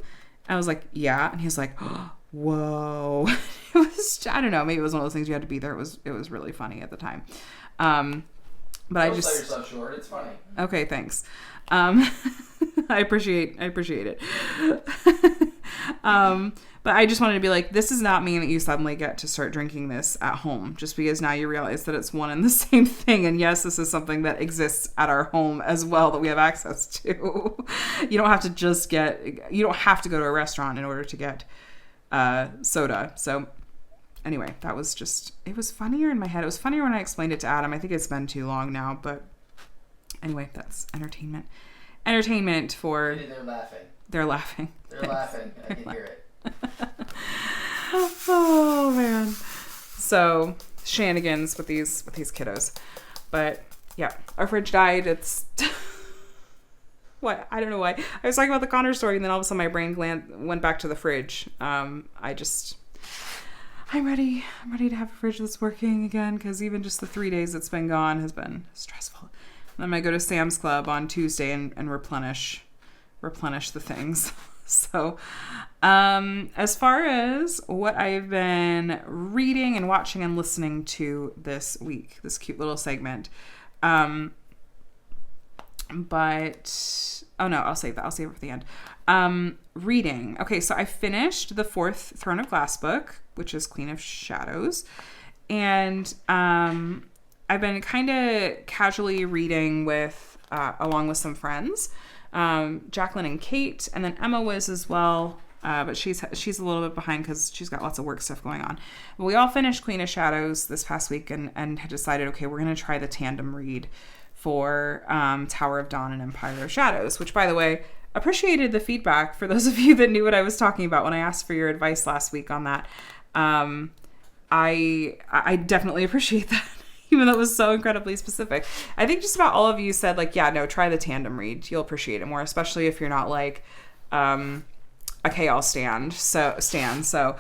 I was like, yeah. And he was like, oh, whoa. It was, I don't know, maybe it was one of those things you had to be there. It was really funny at the time. But don't sell yourself short. It's funny. Okay, thanks. I appreciate it. But I just wanted to be like, this does not mean that you suddenly get to start drinking this at home just because now you realize that it's one and the same thing. And yes, this is something that exists at our home as well that we have access to. You don't have to go to a restaurant in order to get soda. So anyway, that was just, it was funnier in my head. It was funnier when I explained it to Adam. I think it's been too long now, but anyway, that's entertainment. Entertainment for... They're laughing. They're laughing. They're laughing. I can hear it. Oh man. So shenanigans with these kiddos. But yeah, our fridge died. It's what? I don't know why. I was talking about the Connor story, and then all of a sudden my brain went back to the fridge. I'm ready. I'm ready to have a fridge that's working again, because even just the 3 days it's been gone has been stressful. And then I go to Sam's Club on Tuesday and replenish the things. So, as far as what I've been reading and watching and listening to this week, this cute little segment. But, oh no, I'll save that. I'll save it for the end. Reading. Okay, so I finished the 4th Throne of Glass book, which is Queen of Shadows. And, I've been kind of casually reading along with some friends. Jacqueline and Kate, and then Emma was as well, but she's a little bit behind because she's got lots of work stuff going on. But we all finished Queen of Shadows this past week and had decided, okay, we're going to try the tandem read for Tower of Dawn and Empire of Shadows, which, by the way, appreciated the feedback for those of you that knew what I was talking about when I asked for your advice last week on that. I definitely appreciate that, even though it was so incredibly specific. I think just about all of you said, like, yeah, no, try the tandem read. You'll appreciate it more, especially if you're not like a Chaos stand. So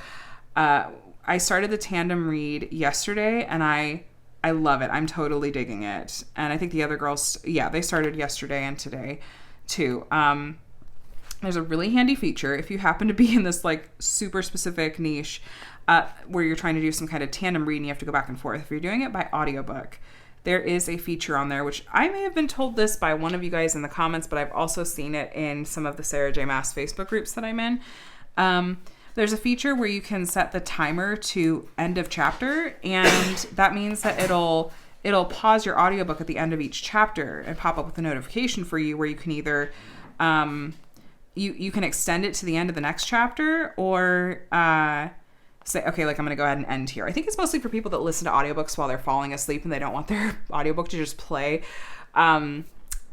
I started the tandem read yesterday, and I love it. I'm totally digging it. And I think the other girls, they started yesterday and today too. There's a really handy feature if you happen to be in this like super specific niche where you're trying to do some kind of tandem read and you have to go back and forth. If you're doing it by audiobook, there is a feature on there, which I may have been told this by one of you guys in the comments, but I've also seen it in some of the Sarah J. Maas Facebook groups that I'm in. There's a feature where you can set the timer to end of chapter, and that means that it'll pause your audiobook at the end of each chapter and pop up with a notification for you where you can either you can extend it to the end of the next chapter or say, okay, like I'm going to go ahead and end here. I think it's mostly for people that listen to audiobooks while they're falling asleep and they don't want their audiobook to just play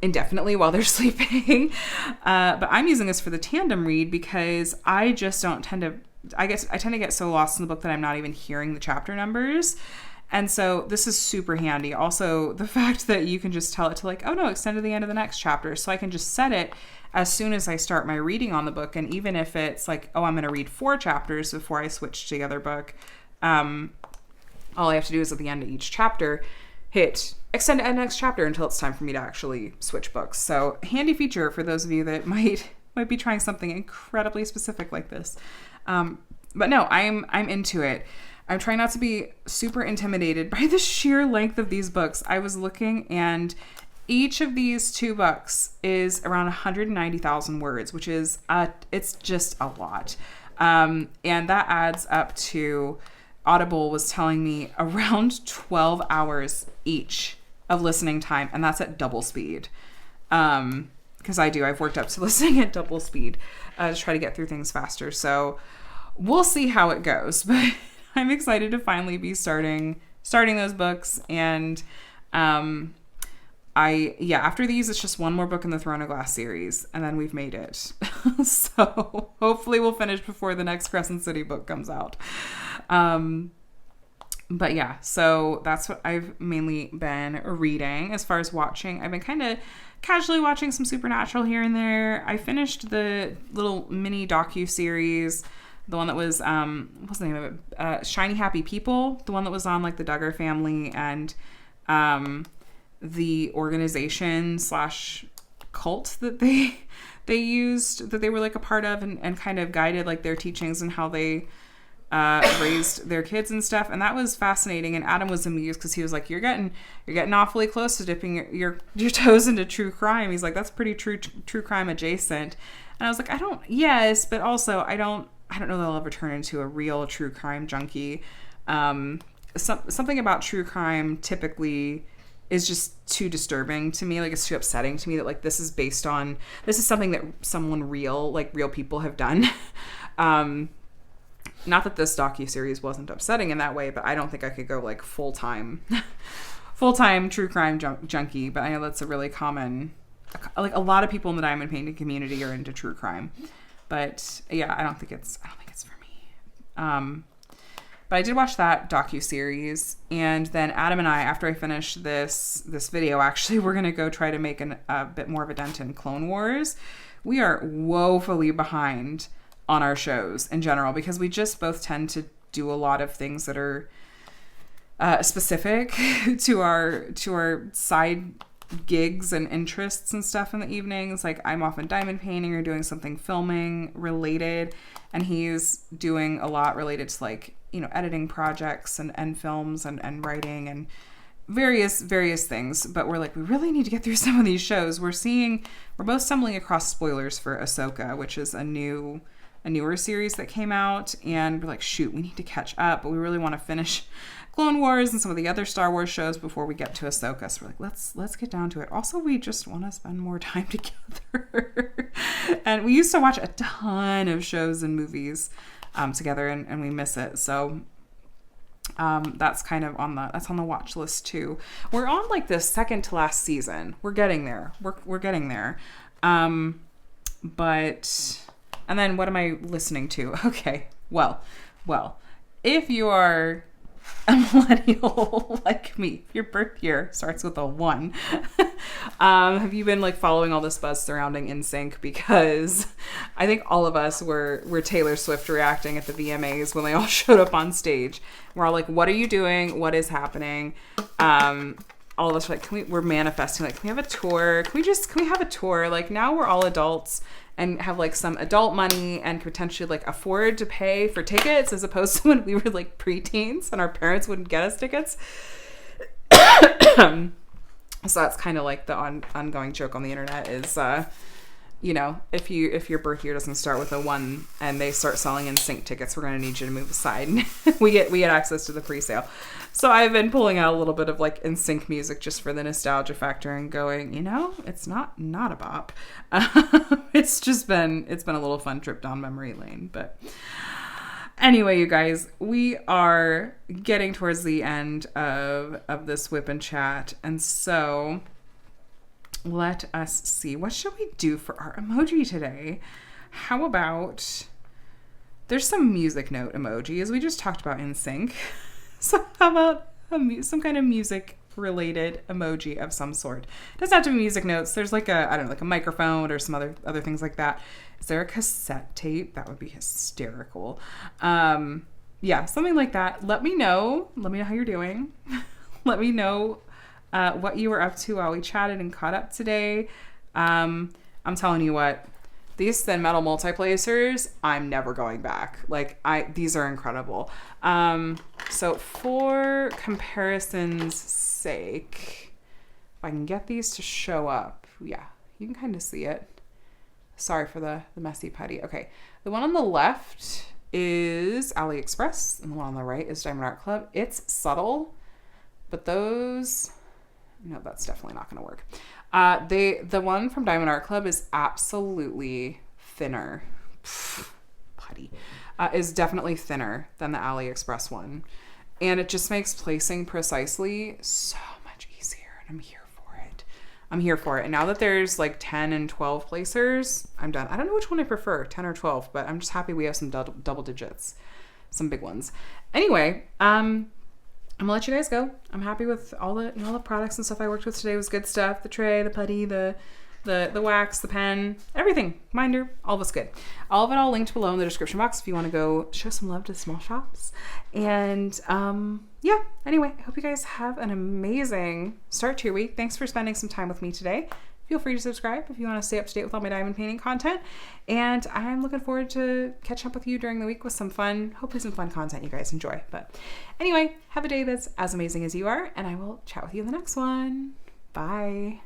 indefinitely while they're sleeping. But I'm using this for the tandem read because I just don't tend to, I tend to get so lost in the book that I'm not even hearing the chapter numbers. And so this is super handy. Also, the fact that you can just tell it to like, oh no, extend to the end of the next chapter. So I can just set it as soon as I start my reading on the book. And even if it's like, oh, I'm going to read 4 chapters before I switch to the other book, all I have to do is at the end of each chapter, hit extend to end next chapter until it's time for me to actually switch books. So handy feature for those of you that might be trying something incredibly specific like this. But no, I'm into it. I'm trying not to be super intimidated by the sheer length of these books. I was looking, and each of these 2 books is around 190,000 words, which is it's just a lot. And that adds up to, Audible was telling me, around 12 hours each of listening time, and that's at double speed. Because I've worked up to listening at double speed to try to get through things faster. So we'll see how it goes, but I'm excited to finally be starting those books. And after these, it's just one more book in the Throne of Glass series, and then we've made it. So hopefully we'll finish before the next Crescent City book comes out. But yeah, so that's what I've mainly been reading. As far as watching, I've been kind of casually watching some Supernatural here and there. I finished the little mini docu-series, the one that was, what's the name of it? Shiny Happy People, the one that was on like the Duggar family and the organization / cult that they used, that they were like a part of and kind of guided like their teachings and how they raised their kids and stuff. And that was fascinating. And Adam was amused because he was like, you're getting awfully close to dipping your toes into true crime. He's like, that's pretty true crime adjacent. And I was like, yes, but also I don't know that I'll ever turn into a real true crime junkie. Something about true crime typically is just too disturbing to me. Like, it's too upsetting to me that like this is something that someone real people have done. Not that this docuseries wasn't upsetting in that way, but I don't think I could go like full-time true crime junkie. But I know that's a really common, like a lot of people in the diamond painting community are into true crime. But yeah, I don't think it's for me. But I did watch that docuseries, and then Adam and I, after I finish this video, actually, we're gonna go try to make a bit more of a dent in Clone Wars. We are woefully behind on our shows in general because we just both tend to do a lot of things that are specific to our side gigs and interests and stuff in the evenings. Like, I'm often diamond painting or doing something filming related, and he's doing a lot related to like, you know, editing projects and films and writing and various things. But we're like, we really need to get through some of these shows. We're both stumbling across spoilers for Ahsoka, which is a newer series that came out, and we're like, shoot, we need to catch up, but we really want to finish Clone Wars and some of the other Star Wars shows before we get to Ahsoka. So we're like, let's get down to it. Also, we just want to spend more time together. And we used to watch a ton of shows and movies together, and we miss it. So That's kind of that's on the watch list too. We're on like the second to last season. We're getting there. We're getting there. But, and then what am I listening to? Okay. Well, if you are a millennial like me, if your birth year starts with a 1, have you been like following all this buzz surrounding NSYNC? Because I think all of us were Taylor Swift reacting at the VMAs when they all showed up on stage. We're all like, what are you doing? What is happening? All of us are like, we're manifesting, like, can we have a tour? Can we have a tour? Like, now we're all adults and have like some adult money and could potentially like afford to pay for tickets, as opposed to when we were like preteens and our parents wouldn't get us tickets. So that's kind of like the ongoing joke on the internet is, you know, if your birth year doesn't start with a 1 and they start selling NSYNC tickets, we're going to need you to move aside. we get access to the pre-sale. So I've been pulling out a little bit of like NSYNC music just for the nostalgia factor and going, you know, it's not a bop. It's been a little fun trip down memory lane. But anyway, you guys, we are getting towards the end of this WIP and Chat. And so let us see. What should we do for our emoji today? How about, there's some music note emojis. We just talked about NSYNC. So how about some kind of music related emoji of some sort? It doesn't have to be music notes. There's like a microphone or some other things like that. Is there a cassette tape? That would be hysterical. Yeah, something like that. Let me know how you're doing. Let me know what you were up to while we chatted and caught up today. I'm telling you what, these thin metal multi-placers, I'm never going back. Like, these are incredible. So for comparison's sake, if I can get these to show up, yeah, you can kind of see it. Sorry for the messy putty. Okay, the one on the left is AliExpress, and the one on the right is Diamond Art Club. It's subtle, but those, no, that's definitely not going to work. The one from Diamond Art Club is absolutely thinner. Putty. Is definitely thinner than the AliExpress one. And it just makes placing precisely so much easier. And I'm here for it. And now that there's like 10 and 12 placers, I'm done. I don't know which one I prefer, 10 or 12, but I'm just happy we have some double digits. Some big ones. Anyway, I'm gonna let you guys go. I'm happy with all the products and stuff I worked with today. It was good stuff. The tray, the putty, the wax, the pen, everything. Minder, all of it's good. All of it all linked below in the description box if you want to go show some love to small shops. And yeah, anyway, I hope you guys have an amazing start to your week. Thanks for spending some time with me today. Feel free to subscribe if you want to stay up to date with all my diamond painting content. And I'm looking forward to catching up with you during the week with hopefully some fun content you guys enjoy. But anyway, have a day that's as amazing as you are, and I will chat with you in the next one. Bye.